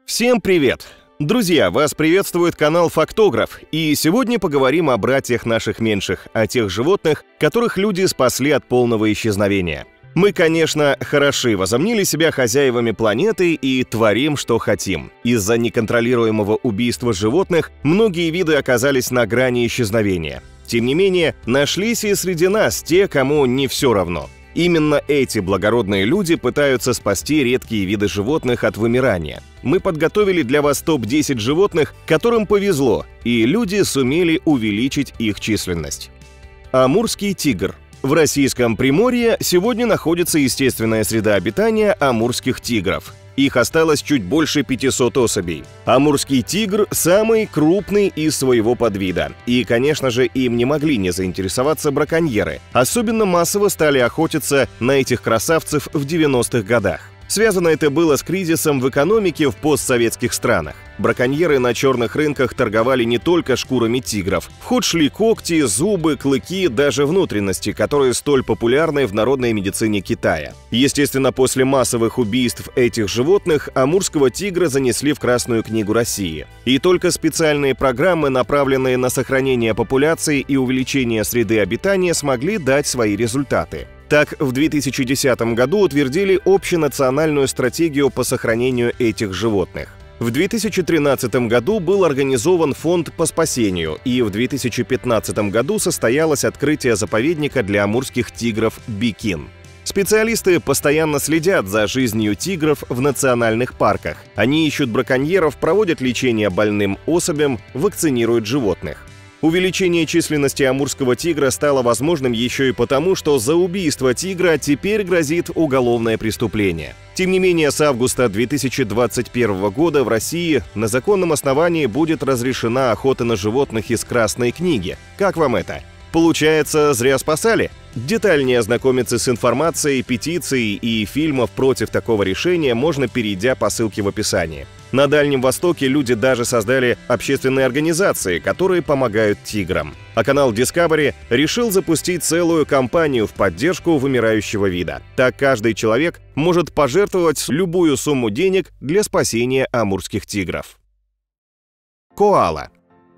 Всем привет! Друзья, вас приветствует канал Фактограф, и сегодня поговорим о братьях наших меньших, о тех животных, которых люди спасли от полного исчезновения. Мы, конечно, хороши, возомнили себя хозяевами планеты и творим, что хотим. Из-за неконтролируемого убийства животных многие виды оказались на грани исчезновения. Тем не менее, нашлись и среди нас те, кому не все равно. Именно эти благородные люди пытаются спасти редкие виды животных от вымирания. Мы подготовили для вас топ-10 животных, которым повезло, и люди сумели увеличить их численность. Амурский тигр. В российском Приморье сегодня находится естественная среда обитания амурских тигров. Их осталось чуть больше 500 особей. Амурский тигр – самый крупный из своего подвида. И, конечно же, им не могли не заинтересоваться браконьеры. Особенно массово стали охотиться на этих красавцев в 90-х годах. Связано это было с кризисом в экономике в постсоветских странах. Браконьеры на черных рынках торговали не только шкурами тигров. В ход шли когти, зубы, клыки, даже внутренности, которые столь популярны в народной медицине Китая. Естественно, после массовых убийств этих животных амурского тигра занесли в Красную книгу России. И только специальные программы, направленные на сохранение популяции и увеличение среды обитания, смогли дать свои результаты. Так, в 2010 году утвердили общенациональную стратегию по сохранению этих животных. В 2013 году был организован фонд по спасению, и в 2015 году состоялось открытие заповедника для амурских тигров «Бикин». Специалисты постоянно следят за жизнью тигров в национальных парках. Они ищут браконьеров, проводят лечение больным особям, вакцинируют животных. Увеличение численности амурского тигра стало возможным еще и потому, что за убийство тигра теперь грозит уголовное преступление. Тем не менее, с августа 2021 года в России на законном основании будет разрешена охота на животных из Красной книги. Как вам это? Получается, зря спасали? Детальнее ознакомиться с информацией, петицией и фильмов против такого решения можно, перейдя по ссылке в описании. На Дальнем Востоке люди даже создали общественные организации, которые помогают тиграм. А канал Discovery решил запустить целую кампанию в поддержку вымирающего вида. Так каждый человек может пожертвовать любую сумму денег для спасения амурских тигров. Коала.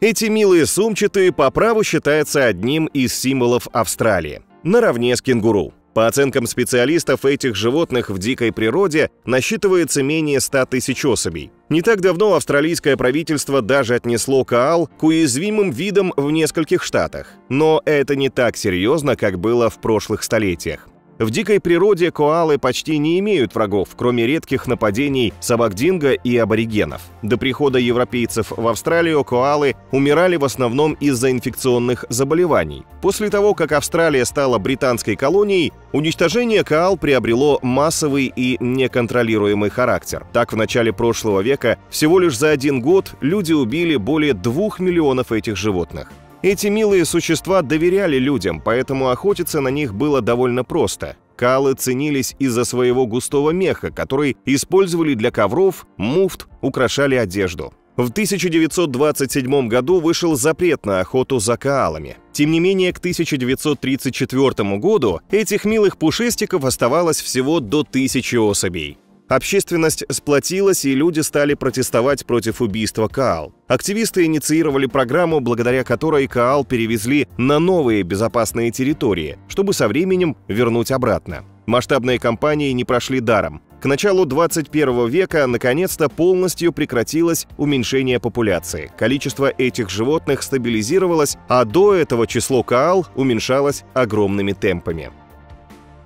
Эти милые сумчатые по праву считаются одним из символов Австралии, наравне с кенгуру. По оценкам специалистов, этих животных в дикой природе насчитывается менее 100 тысяч особей. Не так давно австралийское правительство даже отнесло коал к уязвимым видам в нескольких штатах. Но это не так серьезно, как было в прошлых столетиях. В дикой природе коалы почти не имеют врагов, кроме редких нападений собак-динго и аборигенов. До прихода европейцев в Австралию коалы умирали в основном из-за инфекционных заболеваний. После того, как Австралия стала британской колонией, уничтожение коал приобрело массовый и неконтролируемый характер. Так, в начале прошлого века всего лишь за один год люди убили более 2 миллионов этих животных. Эти милые существа доверяли людям, поэтому охотиться на них было довольно просто. Коалы ценились из-за своего густого меха, который использовали для ковров, муфт, украшали одежду. В 1927 году вышел запрет на охоту за коалами. Тем не менее, к 1934 году этих милых пушистиков оставалось всего до 1000 особей. Общественность сплотилась, и люди стали протестовать против убийства коал. Активисты инициировали программу, благодаря которой коал перевезли на новые безопасные территории, чтобы со временем вернуть обратно. Масштабные кампании не прошли даром. К началу 21 века наконец-то полностью прекратилось уменьшение популяции. Количество этих животных стабилизировалось, а до этого число коал уменьшалось огромными темпами.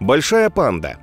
Большая панда.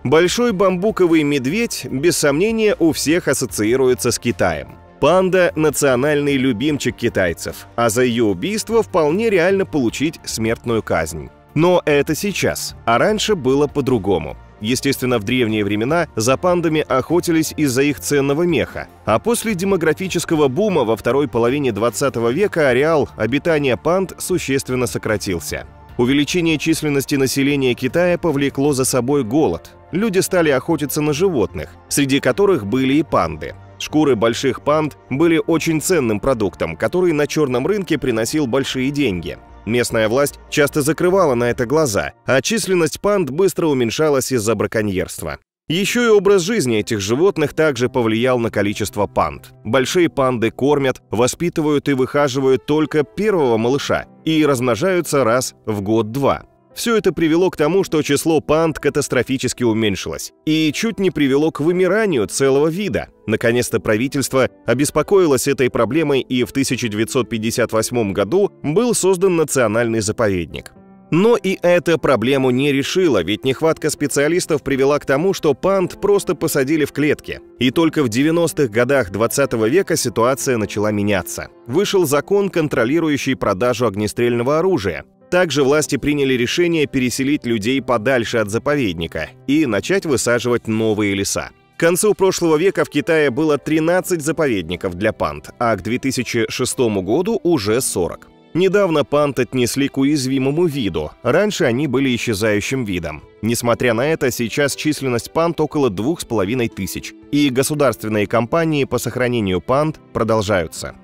Большой бамбуковый медведь, без сомнения, у всех ассоциируется с Китаем. Панда – национальный любимчик китайцев, а за ее убийство вполне реально получить смертную казнь. Но это сейчас, а раньше было по-другому. Естественно, в древние времена за пандами охотились из-за их ценного меха. А после демографического бума во второй половине 20 века ареал обитания панд существенно сократился. Увеличение численности населения Китая повлекло за собой голод. Люди стали охотиться на животных, среди которых были и панды. Шкуры больших панд были очень ценным продуктом, который на черном рынке приносил большие деньги. Местная власть часто закрывала на это глаза, а численность панд быстро уменьшалась из-за браконьерства. Еще и образ жизни этих животных также повлиял на количество панд. Большие панды кормят, воспитывают и выхаживают только первого малыша и размножаются раз в год-два. Все это привело к тому, что число панд катастрофически уменьшилось и чуть не привело к вымиранию целого вида. Наконец-то правительство обеспокоилось этой проблемой, и в 1958 году был создан национальный заповедник. Но и эта проблему не решила, ведь нехватка специалистов привела к тому, что панд просто посадили в клетки. И только в 90-х годах 20 века ситуация начала меняться. Вышел закон, контролирующий продажу огнестрельного оружия. Также власти приняли решение переселить людей подальше от заповедника и начать высаживать новые леса. К концу прошлого века в Китае было 13 заповедников для панд, а к 2006 году уже 40. Недавно панд отнесли к уязвимому виду, раньше они были исчезающим видом. Несмотря на это, сейчас численность панд около 2500, и государственные кампании по сохранению панд продолжаются.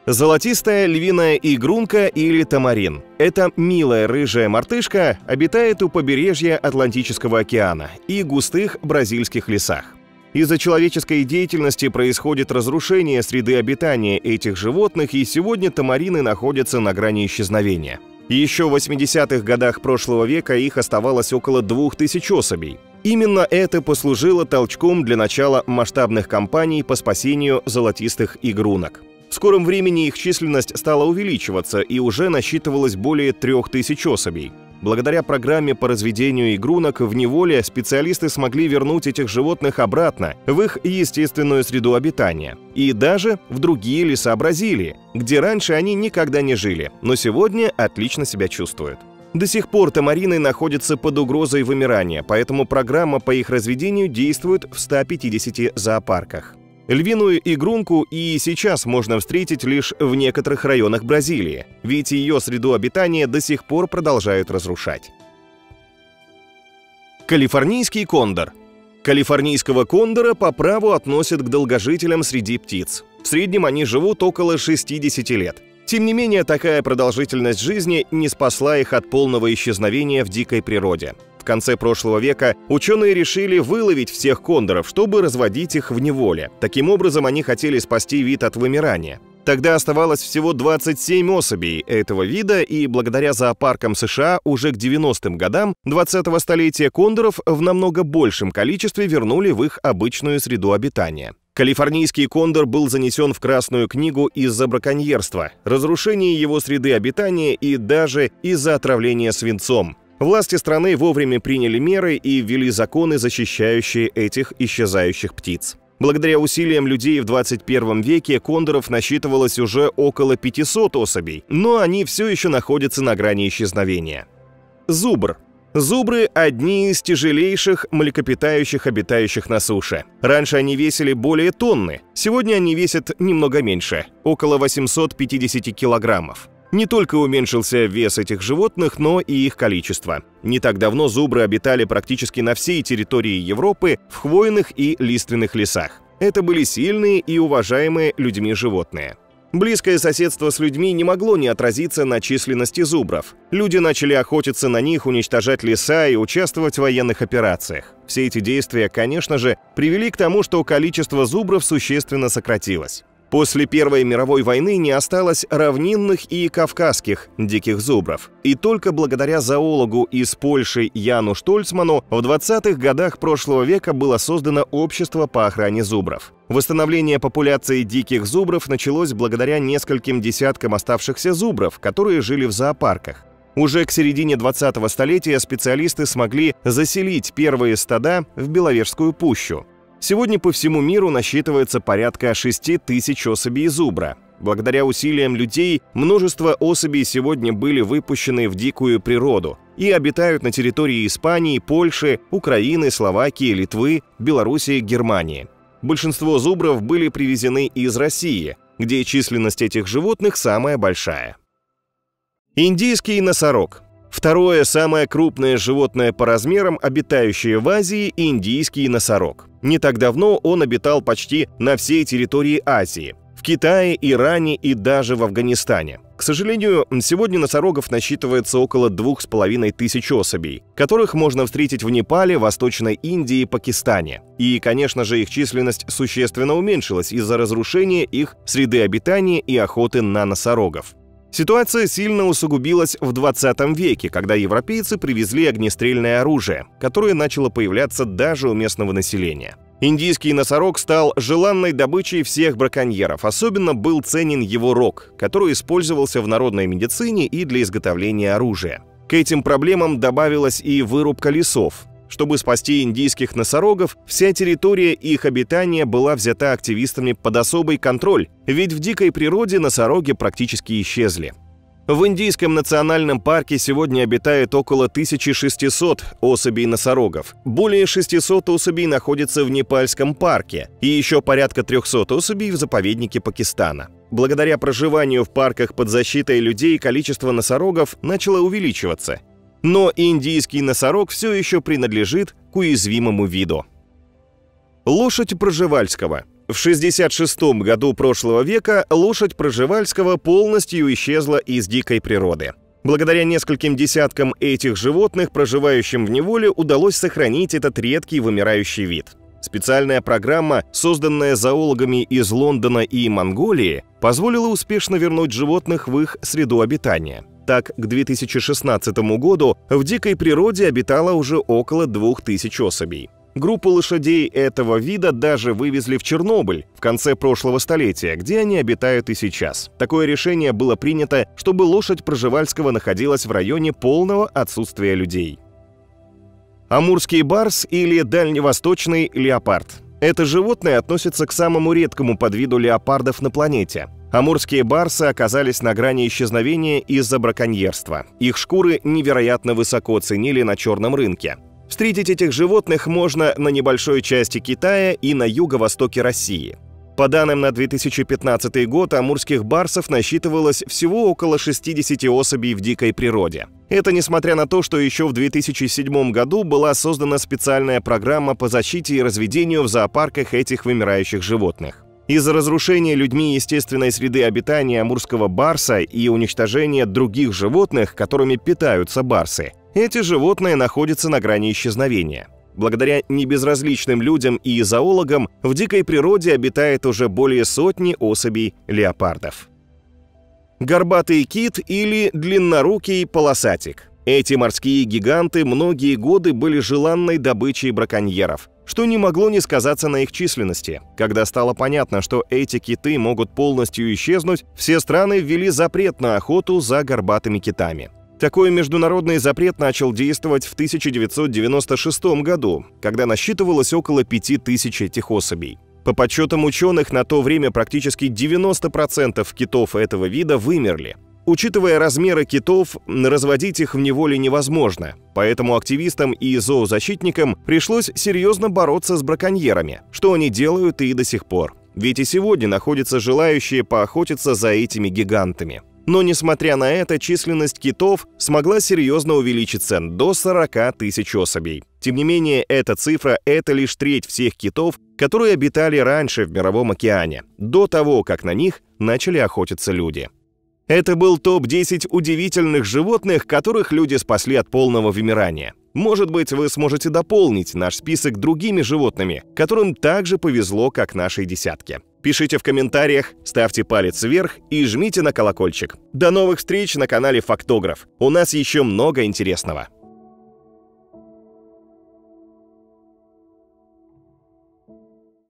Золотистая львиная игрунка или тамарин. Эта милая рыжая мартышка обитает у побережья Атлантического океана и густых бразильских лесах. Из-за человеческой деятельности происходит разрушение среды обитания этих животных, и сегодня тамарины находятся на грани исчезновения. Еще в 80-х годах прошлого века их оставалось около 2000 особей. Именно это послужило толчком для начала масштабных кампаний по спасению золотистых игрунок. В скором времени их численность стала увеличиваться и уже насчитывалось более 3000 особей. Благодаря программе по разведению игрунок в неволе специалисты смогли вернуть этих животных обратно в их естественную среду обитания и даже в другие леса Бразилии, где раньше они никогда не жили, но сегодня отлично себя чувствуют. До сих пор тамарины находятся под угрозой вымирания, поэтому программа по их разведению действует в 150 зоопарках. Львиную игрунку и сейчас можно встретить лишь в некоторых районах Бразилии, ведь ее среду обитания до сих пор продолжают разрушать. Калифорнийский кондор. Калифорнийского кондора по праву относят к долгожителям среди птиц. В среднем они живут около 60 лет. Тем не менее, такая продолжительность жизни не спасла их от полного исчезновения в дикой природе. В конце прошлого века ученые решили выловить всех кондоров, чтобы разводить их в неволе. Таким образом, они хотели спасти вид от вымирания. Тогда оставалось всего 27 особей этого вида, и благодаря зоопаркам США уже к 90-м годам 20-го столетия кондоров в намного большем количестве вернули в их обычную среду обитания. Калифорнийский кондор был занесен в Красную книгу из-за браконьерства, разрушения его среды обитания и даже из-за отравления свинцом. Власти страны вовремя приняли меры и ввели законы, защищающие этих исчезающих птиц. Благодаря усилиям людей в 21 веке кондоров насчитывалось уже около 500 особей, но они все еще находятся на грани исчезновения. Зубр. Зубры – одни из тяжелейших млекопитающих, обитающих на суше. Раньше они весили более тонны, сегодня они весят немного меньше – около 850 килограммов. Не только уменьшился вес этих животных, но и их количество. Не так давно зубры обитали практически на всей территории Европы в хвойных и лиственных лесах. Это были сильные и уважаемые людьми животные. Близкое соседство с людьми не могло не отразиться на численности зубров. Люди начали охотиться на них, уничтожать леса и участвовать в военных операциях. Все эти действия, конечно же, привели к тому, что количество зубров существенно сократилось. После Первой мировой войны не осталось равнинных и кавказских диких зубров. И только благодаря зоологу из Польши Яну Штольцману в 20-х годах прошлого века было создано общество по охране зубров. Восстановление популяции диких зубров началось благодаря нескольким десяткам оставшихся зубров, которые жили в зоопарках. Уже к середине 20-го столетия специалисты смогли заселить первые стада в Беловежскую пущу. Сегодня по всему миру насчитывается порядка 6000 особей зубра. Благодаря усилиям людей множество особей сегодня были выпущены в дикую природу и обитают на территории Испании, Польши, Украины, Словакии, Литвы, Белоруссии, Германии. Большинство зубров были привезены из России, где численность этих животных самая большая. Индийский носорог. Второе самое крупное животное по размерам, обитающее в Азии – индийский носорог. Не так давно он обитал почти на всей территории Азии – в Китае, Иране и даже в Афганистане. К сожалению, сегодня носорогов насчитывается около 2500 особей, которых можно встретить в Непале, Восточной Индии и Пакистане. И, конечно же, их численность существенно уменьшилась из-за разрушения их среды обитания и охоты на носорогов. Ситуация сильно усугубилась в 20 веке, когда европейцы привезли огнестрельное оружие, которое начало появляться даже у местного населения. Индийский носорог стал желанной добычей всех браконьеров, особенно был ценен его рог, который использовался в народной медицине и для изготовления оружия. К этим проблемам добавилась и вырубка лесов. Чтобы спасти индийских носорогов, вся территория их обитания была взята активистами под особый контроль, ведь в дикой природе носороги практически исчезли. В Индийском национальном парке сегодня обитает около 1600 особей носорогов. Более 600 особей находятся в Непальском парке и еще порядка 300 особей в заповеднике Пакистана. Благодаря проживанию в парках под защитой людей количество носорогов начало увеличиваться. Но индийский носорог все еще принадлежит к уязвимому виду. Лошадь Пржевальского. В 1966 году прошлого века лошадь Пржевальского полностью исчезла из дикой природы. Благодаря нескольким десяткам этих животных, проживающим в неволе, удалось сохранить этот редкий вымирающий вид. Специальная программа, созданная зоологами из Лондона и Монголии, позволила успешно вернуть животных в их среду обитания. Так, к 2016 году в дикой природе обитало уже около 2000 особей. Группу лошадей этого вида даже вывезли в Чернобыль в конце прошлого столетия, где они обитают и сейчас. Такое решение было принято, чтобы лошадь Пржевальского находилась в районе полного отсутствия людей. Амурский барс или дальневосточный леопард. Это животное относится к самому редкому подвиду леопардов на планете. Амурские барсы оказались на грани исчезновения из-за браконьерства. Их шкуры невероятно высоко ценили на черном рынке. Встретить этих животных можно на небольшой части Китая и на юго-востоке России. По данным на 2015 год, амурских барсов насчитывалось всего около 60 особей в дикой природе. Это несмотря на то, что еще в 2007 году была создана специальная программа по защите и разведению в зоопарках этих вымирающих животных. Из-за разрушения людьми естественной среды обитания амурского барса и уничтожения других животных, которыми питаются барсы, эти животные находятся на грани исчезновения. Благодаря небезразличным людям и зоологам в дикой природе обитает уже более сотни особей леопардов. Горбатый кит или длиннорукий полосатик. Эти морские гиганты многие годы были желанной добычей браконьеров, что не могло не сказаться на их численности. Когда стало понятно, что эти киты могут полностью исчезнуть, все страны ввели запрет на охоту за горбатыми китами. Такой международный запрет начал действовать в 1996 году, когда насчитывалось около 5000 этих особей. По подсчетам ученых, на то время практически 90% китов этого вида вымерли. Учитывая размеры китов, разводить их в неволе невозможно, поэтому активистам и зоозащитникам пришлось серьезно бороться с браконьерами, что они делают и до сих пор. Ведь и сегодня находятся желающие поохотиться за этими гигантами. Но, несмотря на это, численность китов смогла серьезно увеличиться до 40 тысяч особей. Тем не менее, эта цифра – это лишь треть всех китов, которые обитали раньше в Мировом океане, до того, как на них начали охотиться люди. Это был топ-10 удивительных животных, которых люди спасли от полного вымирания. Может быть, вы сможете дополнить наш список другими животными, которым также повезло, как нашей десятке. Пишите в комментариях, ставьте палец вверх и жмите на колокольчик. До новых встреч на канале Фактограф. У нас еще много интересного.